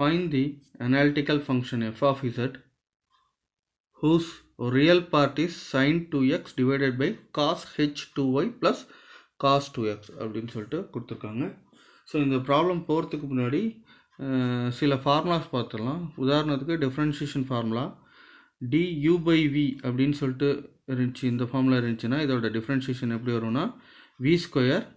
Find the analytical function f of z whose real part is sin 2x divided by cos h2y plus cos 2x அப்படின்னு சொல்லிட்டு கொடுத்துருக்காங்க. So இந்த problem போகிறதுக்கு முன்னாடி சில formulas பார்த்துடலாம். உதாரணத்துக்கு differentiation formula du by v அப்படின்னு சொல்லிட்டு இருந்துச்சு. இந்த ஃபார்முலா இருந்துச்சுன்னா இதோட டிஃப்ரென்ஷியேஷன் எப்படி வரும்னா v square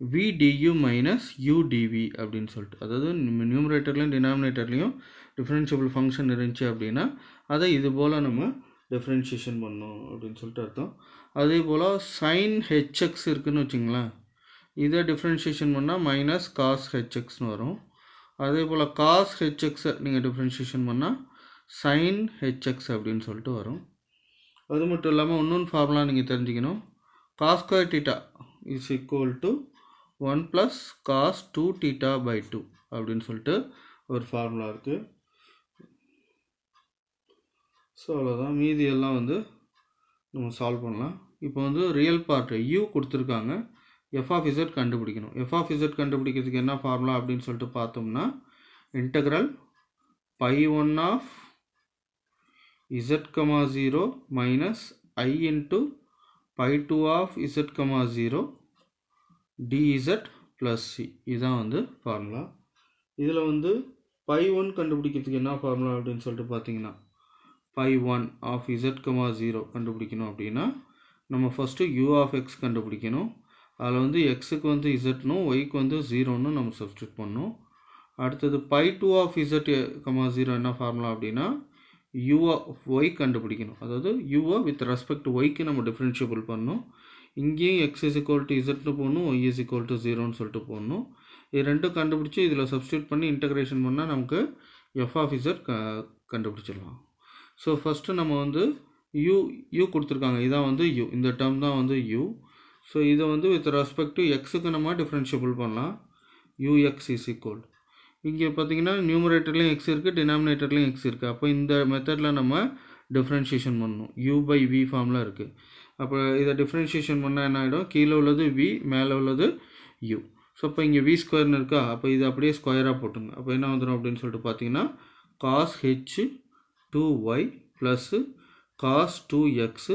v du minus u dv அப்படின்னு சொல்லிட்டு, அதாவது நியூமரேட்டர்லையும் டினாமினேட்டர்லையும் டிஃப்ரென்ஷியபிள் ஃபங்க்ஷன் இருந்துச்சு அப்படின்னா அதை இது போல் நம்ம டிஃப்ரென்ஷியேஷன் பண்ணணும் அப்படின்னு சொல்லிட்டு அர்த்தம். அதே போல் சைன் ஹெச்எக்ஸ் இருக்குதுன்னு வச்சுங்களேன், இதை டிஃப்ரென்ஷியேஷன் பண்ணால் மைனஸ் காஸ் ஹெச்எக்ஸ்னு வரும். அதே போல் காஸ் ஹெச்எக்ஸை நீங்கள் டிஃப்ரென்ஷியேஷன் பண்ணால் சைன் ஹெச்எக்ஸ் அப்படின்னு சொல்லிட்டு வரும். அது மட்டும் இல்லாமல் இன்னொன்று ஃபார்முலா நீங்கள் தெரிஞ்சுக்கணும். Cos square theta is equal to 1 plus cos 2 theta by 2 அப்படின்னு சொல்லிட்டு ஒரு ஃபார்முலா இருக்குது. ஸோ அவ்வளோதான், மீதி எல்லாம் வந்து நம்ம சால்வ் பண்ணலாம். இப்போ வந்து ரியல் பார்ட் u கொடுத்துருக்காங்க, எஃப் ஆஃப் இசட் கண்டுபிடிக்கணும். எஃப் ஆஃப் இசட் கண்டுபிடிக்கிறதுக்கு என்ன ஃபார்முலா அப்படின்னு சொல்லிட்டு பார்த்தோம்னா integral π1 of z, 0 minus I into π2 of z, 0 dz plus c. இதுதான் வந்து ஃபார்முலா. இதில் வந்து π1 கண்டுபிடிக்கிறதுக்கு என்ன ஃபார்முலா அப்படின்னு சொல்லிட்டு பார்த்தீங்கன்னா π1 of z, 0 கண்டுபிடிக்கணும் அப்படின்னா நம்ம ஃபஸ்ட்டு u of x கண்டுபிடிக்கணும். அதில் வந்து எக்ஸுக்கு வந்து இசட்னும் ஒய்க்கு வந்து 0ன்னு நம்ம சப்ஸ்டியூட் பண்ணணும். அடுத்தது π2 of z, 0 என்ன ஃபார்முலா அப்படின்னா u of y கண்டுபிடிக்கணும். அதாவது u வித் ரெஸ்பெக்ட் ஒய்க்கு நம்ம டிஃப்ரென்ஷியபிள் பண்ணணும். இங்கேயும் x இஸ் ஈக்குவல் டு இசட்னு போடணும், y இஸ் ஈக்குவல் டு 0ன்னு சொல்லிட்டு போடணும். இது ரெண்டும் கண்டுபிடிச்சி இதில் சப்ஸ்டியூட் பண்ணி இன்டகிரேஷன் பண்ணால் நமக்கு எஃப் ஆஃப் இசட் கண்டுபிடிச்சிடலாம். ஸோ ஃபஸ்ட்டு நம்ம வந்து u கொடுத்துருக்காங்க, இதான் வந்து u, இந்த டேர்ம் தான் வந்து u. ஸோ இதை வந்து வித் ரெஸ்பெக்ட் டு எக்ஸுக்கு நம்ம டிஃப்ரென்ஷியபிள் பண்ணலாம். ux இஸ் ஈக்குவல், இங்கே பார்த்தீங்கன்னா நியூமரேட்டர்லேயும் எக்ஸ் இருக்குது, டினாமினேட்டர்லேயும் எக்ஸ் இருக்குது. அப்போ இந்த மெத்தடில் நம்ம டிஃப்ரென்ஷியேஷன் பண்ணணும். u பை v ஃபார்ம்லாம் இருக்குது. அப்போ இதை டிஃப்ரென்ஷியேஷன் பண்ணால் என்ன ஆகிடும், கீழே உள்ளது v, மேலே உள்ளது u. ஸோ அப்போ இங்கே v ஸ்கொயர்னு இருக்கா, அப்போ இது அப்படியே ஸ்கொயராக போட்டுங்க. அப்போ என்ன வந்துடும் அப்படின்னு சொல்லிட்டு பார்த்தீங்கன்னா cos h 2y plus cos 2x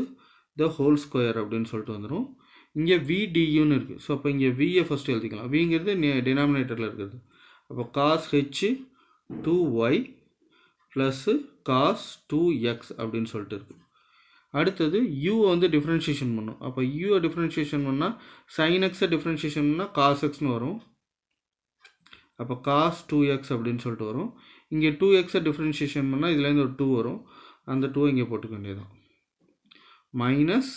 the whole square அப்படின்னு சொல்லிட்டு வந்துடும். இங்கே v duன்னு இருக்குது. ஸோ அப்போ இங்கே vயை ஃபஸ்ட்டு எழுதிக்கலாம். vங்கிறது டினாமினேட்டரில் இருக்குது. அப்போ cos h 2y plus cos 2x அப்படின்னு சொல்லிட்டு இருக்குது. அடுத்தது u வந்து டிஃப்ரென்ஷியேஷன் பண்ணும். அப்போ u டிஃப்ரென்ஷியேஷன் பண்ணால் சைன் எக்ஸை டிஃப்ரென்ஷியேஷன் பண்ணால் காஸ் எக்ஸ்னு வரும். அப்போ காஸ் 2x அப்படின்னு சொல்லிட்டு வரும். இங்கே 2xை டிஃப்ரென்ஷியேஷன் பண்ணால் இதுலேருந்து ஒரு 2 வரும், அந்த 2 இங்கே போட்டுக்க வேண்டியதான். மைனஸ்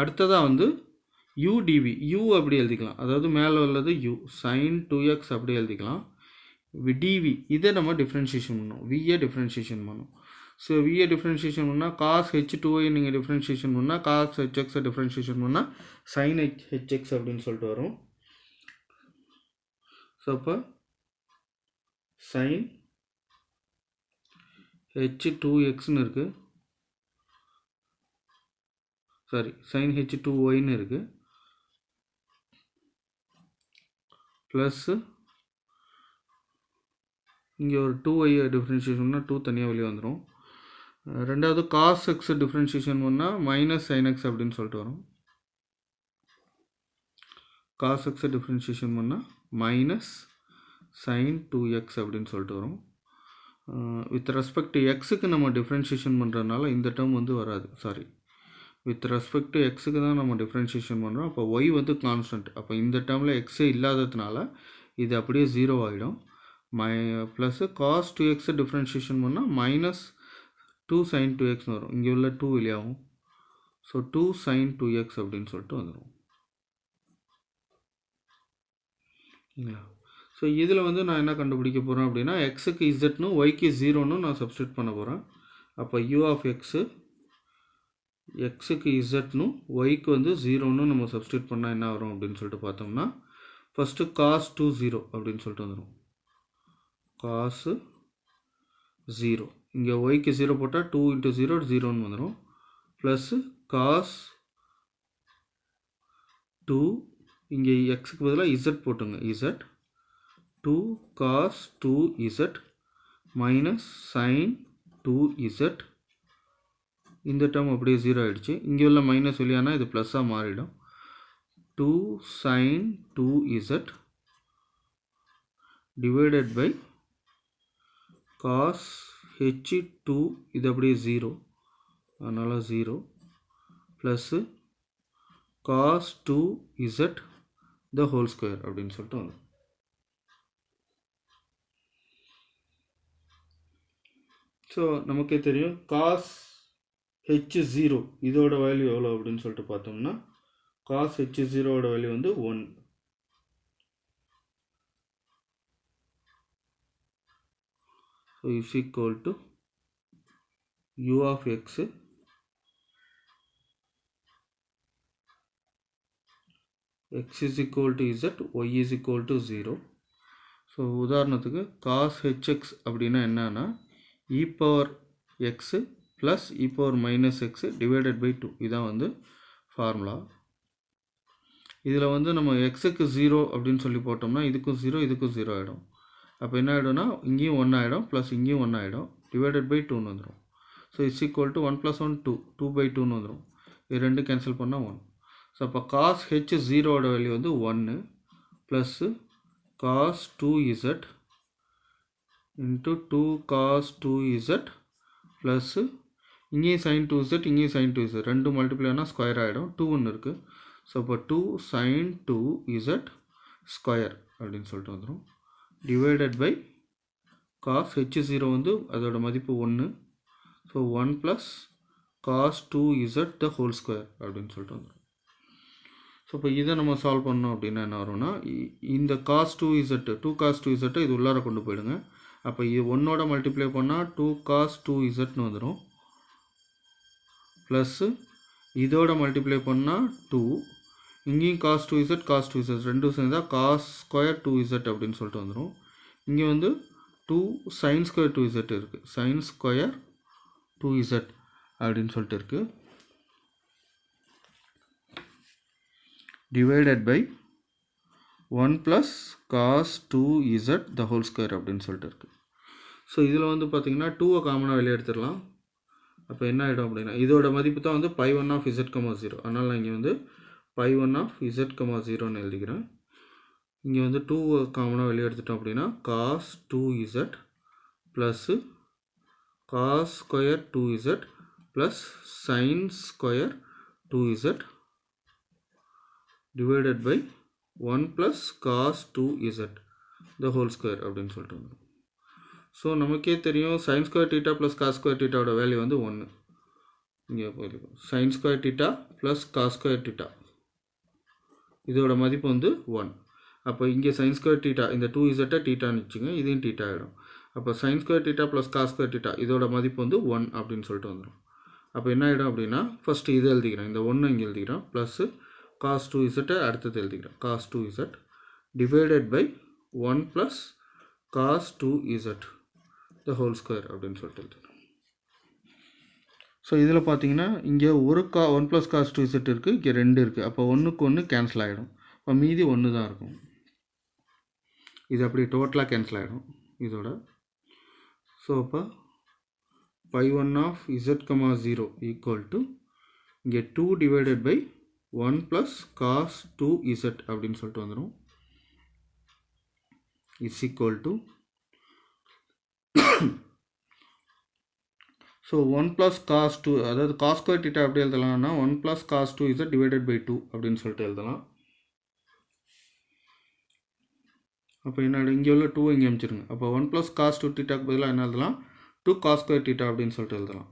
அடுத்ததாக வந்து u dv, u அப்படி எழுதிக்கலாம், அதாவது மேலே உள்ளது u sin 2x அப்படி எழுதிக்கலாம். dv இதை நம்ம டிஃப்ரென்ஷியேஷன் பண்ணணும், vயை டிஃப்ரென்ஷியேஷன் பண்ணணும். ஸோ vயை டிஃப்ரென்ஷியேஷன் பண்ணால் காஸ் h2y நீங்கள் டிஃப்ரென்ஷியேஷன் பண்ணால் காஸ் hxை டிஃப்ரென்ஷியேஷன் பண்ணால் sin hx அப்படின்னு சொல்லிட்டு வரும். ஸோ அப்போ sin h2xன்னு இருக்குது, சாரி sin h2yன்னு இருக்குது, ப்ளஸ்ஸு இங்கே ஒரு 2y டிஃப்ரென்ஷியேஷன் பண்ணால் 2 தனியாக வெளியே வந்துடும். ரெண்டாவது காஸ் எக்ஸை டிஃப்ரென்ஷியேஷன் பண்ணால் மைனஸ் சைன் எக்ஸ் அப்படின்னு சொல்லிட்டு வரும். காஸ் எக்ஸை டிஃப்ரென்ஷியேஷன் பண்ணால் மைனஸ் சைன் 2x அப்படின்னு சொல்லிட்டு வரும். வித் ரெஸ்பெக்ட் எக்ஸுக்கு நம்ம டிஃப்ரென்ஷியேஷன் பண்ணுறதுனால இந்த டேர்ம் வந்து வராது, சாரி வித் ரெஸ்பெக்ட் டு எக்ஸுக்கு தான் நம்ம டிஃப்ரென்ஷியேஷன் பண்ணுறோம். அப்போ ஒய் வந்து கான்ஸ்டன்ட், அப்போ இந்த டேர்மில் எக்ஸே இல்லாததுனால இது அப்படியே 0 ஆகிடும். ப்ளஸ்ஸு காஸ் 2xை டிஃப்ரென்ஷியேஷன் பண்ணால் மைனஸ் 2 sin 2xன்னு வரும். இங்கே உள்ள 2 வெளியாகும். ஸோ 2 sin 2x அப்படின்னு சொல்லிட்டு வந்துடும். ஸோ இதில் வந்து நான் என்ன கண்டுபிடிக்க போகிறேன் அப்படின்னா எக்ஸுக்கு இசட்னு ஒய்க்கு 0ன்னு நான் சப்ஸ்டியூட் பண்ண போகிறேன். அப்போ u ஆஃப் எக்ஸுக்கு இசட்னு ஒய்க்கு வந்து 0ன்னு நம்ம சப்ஸ்டியூட் பண்ணால் என்ன வரும் அப்படின்னு சொல்லிட்டு பார்த்தோம்னா ஃபஸ்ட்டு காஸ் 2 0 அப்படின்னு சொல்லிட்டு வந்துடும். காசு 0, இங்கே ஒய்க்கு 0 போட்டால் 2 × 0 0ன்னு வந்துடும். ப்ளஸ்ஸு காஸ் 2, இங்கே எக்ஸுக்கு பதிலாக இசட் போட்டுங்க, Z 2 cos 2z minus sign 2z. இந்த டேர்ம் அப்படியே 0 ஆகிடுச்சு. இங்கே உள்ள மைனஸ் வெளியானா இது ப்ளஸ்ஸாக மாறிடும். 2 sin 2z divided by cos h2, இது அப்படியே 0, அதனால் 0 plus cos 2z the whole square அப்படின்னு சொல்லிட்டு வந்து. ஸோ நமக்கே தெரியும் cos h0 இதோட வேல்யூ எவ்வளோ அப்படின்னு சொல்லிட்டு பார்த்தோம்னா cos h0ஓட வேல்யூ வந்து 1. So is equal to u of x x is equal to z, y is equal to 0. So உதாரணத்துக்கு cos hx அப்படின்னா என்னன்னா e power x plus e power minus x divided by 2. இதான் வந்து formula. இதில் வந்து நம்ம எக்ஸுக்கு 0 அப்படின்னு சொல்லி போட்டோம்னா இதுக்கும் 0 இதுக்கும் 0 ஆகிடும். அப்போ என்ன ஆகிடும்னா இங்கேயும் 1 ஆகிடும் ப்ளஸ் இங்கேயும் 1 ஆகிடும் டிவைடட் பை 2ன்னு வந்துடும். ஸோ இட்ஸ் ஈக்குவல் டு 1 + 1 2, 2/2ன்னு வந்துடும். இது ரெண்டு கேன்சல் பண்ணால் 1. ஸோ அப்போ cos h0ஓட வேல்யூ வந்து 1 plus cos 2z into 2 cos 2z plus இங்கேயும் sin 2z இங்கேயும் sin 2z ரெண்டு மல்டிப்ளை ஆனால் ஸ்கொயர் ஆகிடும். 2 இருக்குது. ஸோ அப்போ 2 sin 2z ஸ்கொயர் அப்படின்னு சொல்லிட்டு வந்துடும் டிவைடட் பை cos h0 வந்து அதோட மதிப்பு 1. So 1 plus cos 2z the whole square அப்படின்னு சொல்லிட்டு வந்துடும். ஸோ இப்போ இதை நம்ம சால்வ் பண்ணோம் அப்படின்னா என்ன வரும்னா இந்த cos 2z இது உள்ளார கொண்டு போயிடுங்க. அப்போ இது 1ஓட மல்டிப்ளை பண்ணால் 2 cos 2zன்னு வந்துடும் ப்ளஸ்ஸு இதோட மல்டிப்ளை பண்ணால் 2, இங்கேயும் cos 2z ரெண்டும் சேர்ந்தால் cos ஸ்கொயர் 2z அப்படின்னு சொல்லிட்டு வந்துடும். இங்கே வந்து 2 sin ஸ்கொயர் 2z இருக்குது, sin ஸ்கொயர் 2z அப்படின்னு சொல்லிட்டு இருக்குது divided by 1 plus cos 2z the whole square அப்படின்னு சொல்லிட்டு இருக்குது. ஸோ இதில் வந்து பார்த்திங்கன்னா 2வை காமனாக வெளியே எடுத்துடலாம். அப்போ என்ன ஆகிடும் அப்படின்னா இதோட மதிப்பு தான் வந்து π1 of z, 0. அதனால் நான் இங்கே வந்து π1 of z, 0ன்னு எழுதிக்கிறேன். இங்கே வந்து 2 காமனாக வெளியே எடுத்துட்டோம் அப்படின்னா cos 2z plus cos square 2z plus sin square 2z divided by 1 plus cos 2z the whole square அப்படின்னு சொல்லிட்டு வந்துடும். ஸோ நமக்கே தெரியும் sin square theta plus cos square தீட்டாவோட வேல்யூ வந்து 1. இங்கே போயிருக்கும் sin square theta plus cos square theta இதோட மதிப்பு வந்து 1. அப்போ இங்கே sin ஸ்கொயர் தீட்டா இந்த 2z தீட்டான்னு வச்சுங்க, இதையும் தீட்டா ஆகிடும். அப்போ sin square theta plus cos square theta இதோட மதிப்பு வந்து 1 அப்படின்னு சொல்லிட்டு வந்துடும். அப்போ என்ன ஆகிடும் அப்படின்னா ஃபஸ்ட்டு இதை எழுதிக்கிறேன், இந்த 1 இங்கே எழுதிக்கிறேன் ப்ளஸ்ஸு cos 2z அடுத்தது எழுதிக்கிறேன் cos 2z divided by 1 plus cos 2z the whole square அப்படின்னு சொல்லிட்டு எழுதிக்கிறேன். ஸோ இதில் பார்த்தீங்கன்னா இங்கே ஒரு 1 ப்ளஸ் cos 2z இருக்குது, இங்கே 2 இருக்குது. அப்போ 1க்கு 1 கேன்சல் ஆகிடும். இப்போ மீதி 1 தான் இருக்கும். இது அப்படி டோட்டலாக கேன்சல் ஆகிடும் இதோட. ஸோ அப்போ π1 of z, 0 ஈக்குவல் டு இங்கே 2 divided by 1 plus cos 2z அப்படின்னு சொல்லிட்டு வந்துடும் is equal to so 1 plus cos 2, அதாவது cos ஸ்கொயர் தீட்டா எப்படி எழுதலாம்னா 1 plus cos 2z divided by 2 அப்படின்னு சொல்லிட்டு எழுதலாம். அப்போ என்ன இங்கே உள்ள 2 இங்கே அமைச்சிருங்க. அப்போ 1 ப்ளஸ் cos 2 தீட்டாக்கு பதிலாக என்ன எழுதலாம் 2 cos ஸ்கொயர் தீட்டா அப்படின்னு சொல்லிட்டு எழுதலாம்.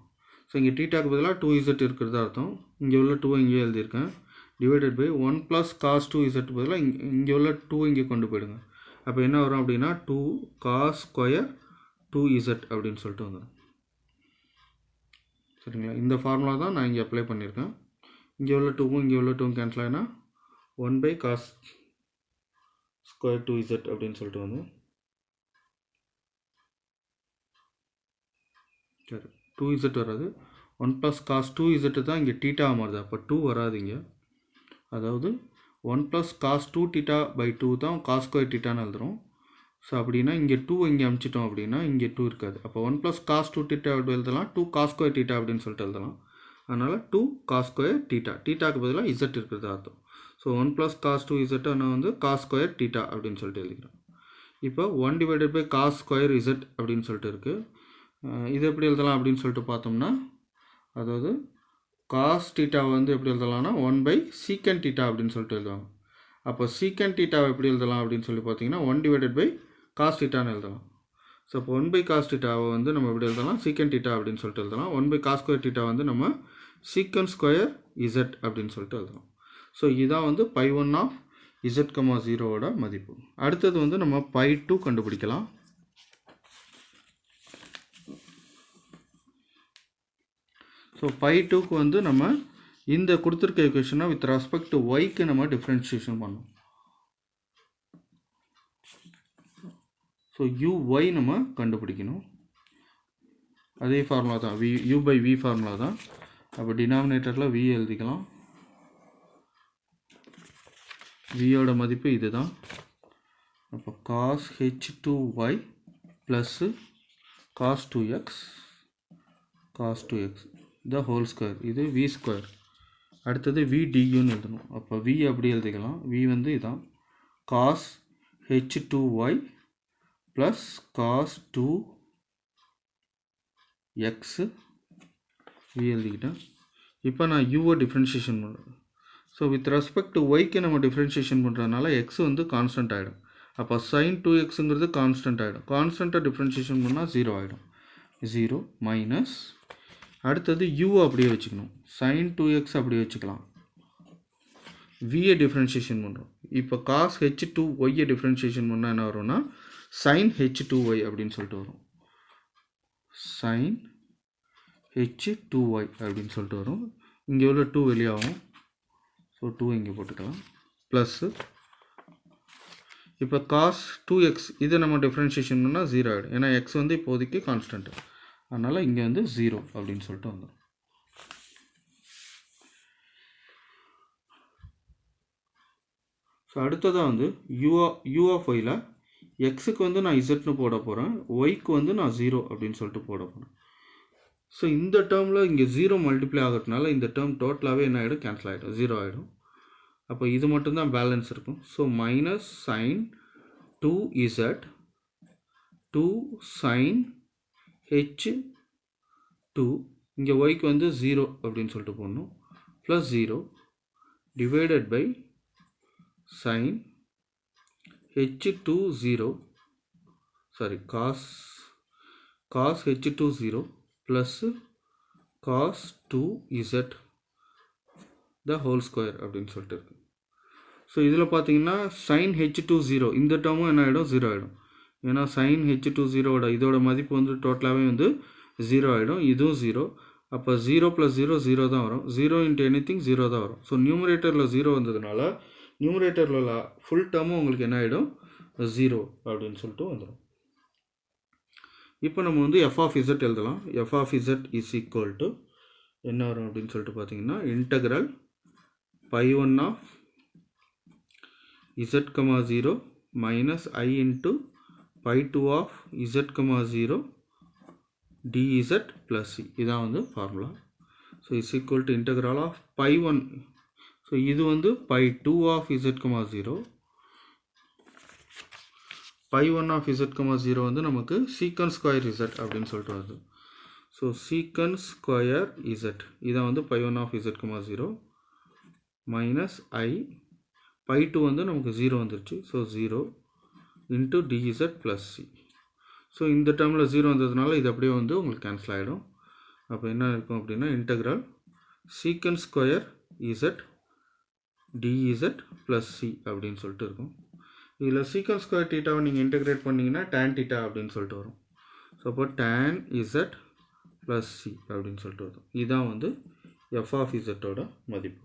ஸோ இங்கே தீட்டாக்கு பதிலாக 2z இருக்கிறதா அர்த்தம். இங்கே உள்ள 2 இங்கே எழுதியிருக்கேன் divided by 1 plus cos 2z பதிலாக இங்கே உள்ள 2 இங்கே கொண்டு போயிடுங்க. அப்போ என்ன வரும் அப்படின்னா 2 cos ஸ்கொயர் 2z அப்படின்னு சொல்லிட்டு வந்துடும். சரிங்களா? இந்த ஃபார்முலா தான் நான் இங்கே அப்ளை பண்ணியிருக்கேன். இங்கே உள்ள 2வும் இங்கே உள்ள 2வும் கேன்சல் ஆகினா 1 பை cos ஸ்கொயர் 2z அப்படின்னு சொல்லிட்டு வந்து சரி 2z வராது. 1 ப்ளஸ் cos 2z தான் இங்கே தீட்டா மாறுது. அப்போ 2 வராது இங்கே. அதாவது 1 ப்ளஸ் cos 2 தீட்டா பை 2 தான் cos ஸ்கொயர் தீட்டான்னு எழுதுகிறோம். ஸோ அப்படின்னா இங்கே 2 இங்கே அமிச்சிட்டோம் அப்படின்னா இங்கே 2 இருக்காது. அப்போ 1 + cos 2 θ அப்படி எழுதலாம், 2 cos square θ அப்படின்னு சொல்லிட்டு எழுதலாம். அதனால் 2 cos square θ, θக்கு பதிலாக z இருக்கிறது அர்த்தம். ஸோ 1 + cos 2z ஆனால் வந்து cos square θ அப்படின்னு சொல்லிட்டு எழுதிக்கிறோம். இப்போ 1 / cos square z அப்படின்னு சொல்லிட்டு இருக்குது. இது எப்படி எழுதலாம் அப்படின்னு சொல்லிட்டு பார்த்தோம்னா, அதாவது cos θ வந்து எப்படி எழுதலாம்னா 1/secant θ அப்படின்னு சொல்லிட்டு எழுதுவாங்க. அப்போ secant θ எப்படி எழுதலாம் அப்படின்னு சொல்லி பார்த்தீங்கன்னா 1 / cos θன்னு எழுதலாம். ஸோ அப்போ 1/cos θ வந்து நம்ம எப்படி எழுதலாம், secant θ அப்படின்னு சொல்லிட்டு எழுதலாம். 1/cos square θ வந்து நம்ம secant square z அப்படின்னு சொல்லிட்டு எழுதலாம். ஸோ இதான் வந்து π1 of z, 0ஓட மதிப்பு. அடுத்தது வந்து நம்ம π2 கண்டுபிடிக்கலாம். ஸோ π2க்கு வந்து நம்ம இந்த கொடுத்துருக்க ஈக்குவேஷனை வித் ரெஸ்பெக்ட் டு ஒய்க்கு நம்ம டிஃப்ரென்ஷியேஷன் பண்ணோம். ஸோ uy நம்ம கண்டுபிடிக்கணும். அதே ஃபார்முலா தான், u/v ஃபார்முலா தான். அப்போ டினாமினேட்டரில் v எழுதிக்கலாம். vயோட மதிப்பு இது தான். அப்போ cos h2y plus cos 2x the whole square, இது v ஸ்கொயர். அடுத்தது v duன்னு எழுதணும். அப்போ v அப்படி எழுதிக்கலாம். v வந்து இதான் cos h2y plus cos 2x v எழுதிக்கிட்டேன். இப்போ நான் uவை டிஃப்ரென்ஷியேஷன் பண்ணுறேன். ஸோ வித் ரெஸ்பெக்ட் டு ஒய்க்கு நம்ம டிஃப்ரென்ஷியேஷன் பண்ணுறதுனால எக்ஸ் வந்து கான்ஸ்டன்ட் ஆகிடும். அப்போ sin 2xங்கிறது கான்ஸ்டன்ட் ஆகிடும். கான்ஸ்டண்ட்டாக டிஃப்ரென்ஷியேஷன் பண்ணால் 0 ஆகிடும். 0 மைனஸ் அடுத்தது u அப்படியே வச்சுக்கணும். sin 2x அப்படியே வச்சுக்கலாம். vயை டிஃப்ரென்ஷியேஷன் பண்ணுறோம். இப்போ cos h2yயை டிஃப்ரென்ஷியேஷன் பண்ணால் என்ன வரும்னா sin h2y அப்படின்னு சொல்லிட்டு வரும். sin h2y அப்படின்னு சொல்லிட்டு வரும். இங்கே உள்ள 2 வெளியாகும். ஸோ 2 இங்கே போட்டுக்கலாம். ப்ளஸ்ஸு இப்போ cos 2x இதை நம்ம டிஃப்ரென்ஷியேஷன் பண்ணால் 0 ஆகிடும். ஏன்னா எக்ஸ் வந்து இப்போதைக்கு கான்ஸ்டன்ட்டு. அதனால் இங்கே வந்து 0 அப்படின்னு சொல்லிட்டு வந்துடும். ஸோ அடுத்ததாக வந்து u of yல எக்ஸுக்கு வந்து நான் இசட்னு போட போகிறேன், ஒய்க்கு வந்து நான் 0 அப்படின்னு சொல்லிட்டு போட போகிறேன். ஸோ இந்த டேர்மில் இங்கே 0 மல்டிப்ளை ஆகிறதுனால இந்த டேர்ம் டோட்டலாகவே என்ன ஆகிடும், கேன்சல் ஆகிடும், 0 ஆகிடும். அப்போ இது மட்டும்தான் பேலன்ஸ் இருக்கும். So minus sin 2z 2 sin h2 இங்கே ஒய்க்கு வந்து 0 அப்படின்னு சொல்லிட்டு போடணும், plus 0 divided by sin h2 0 sorry cos h2 0 plus cos 2z the whole square அப்படின்னு சொல்லிட்டு இருக்கு. ஸோ இதில் பார்த்தீங்கன்னா sin h2 0 இந்த டேர்மும் என்ன ஆகிடும், 0 ஆகிடும். ஏன்னா sin h2 0 இதோட மதிப்பு வந்து டோட்டலாகவே வந்து 0 ஆகிடும். இதுவும் 0. அப்போ 0 + 0 0 தான் வரும். 0 × anything 0 தான் வரும். ஸோ நியூமரேட்டரில் 0 வந்ததுனால நியூமரேட்டரில் உள்ள ஃபுல் டேர்மும் உங்களுக்கு என்ன ஆகிடும், 0 அப்படின்னு சொல்லிட்டு வந்துடும். இப்போ நம்ம வந்து f of z எழுதலாம். f of z is equal to என்ன வரும் அப்படின்னு சொல்லிட்டு பார்த்தீங்கன்னா integral π1 of z, 0 minus I into π2 of z, 0 dz plus c. இதான் வந்து formula. So is equal to integral of π1. So இது வந்து π2 of z, 0 π1 of z, 0 வந்து நமக்கு secant square z அப்படின்னு சொல்லிட்டு வருது. ஸோ secant square z இதான் வந்து π1 of z, 0 மைனஸ் I π2 வந்து நமக்கு 0 வந்துருச்சு. So 0 into dz plus c. So இந்த டேர்மில் 0 வந்ததுனால இது அப்படியே வந்து உங்களுக்கு கேன்சல் ஆகிடும். அப்போ என்ன இருக்கும் அப்படின்னா integral secant square z dz plus c அப்படின்னு சொல்லிட்டு இருக்கும். இதில் secant square θவை நீங்கள் இன்டகிரேட் பண்ணிங்கன்னா tan θ அப்படின்னு சொல்லிட்டு வரும். ஸோ அப்போ tan z ப்ளஸ் c அப்படின்னு சொல்லிட்டு வரும். இதுதான் வந்து f of z ஓட மதிப்பு.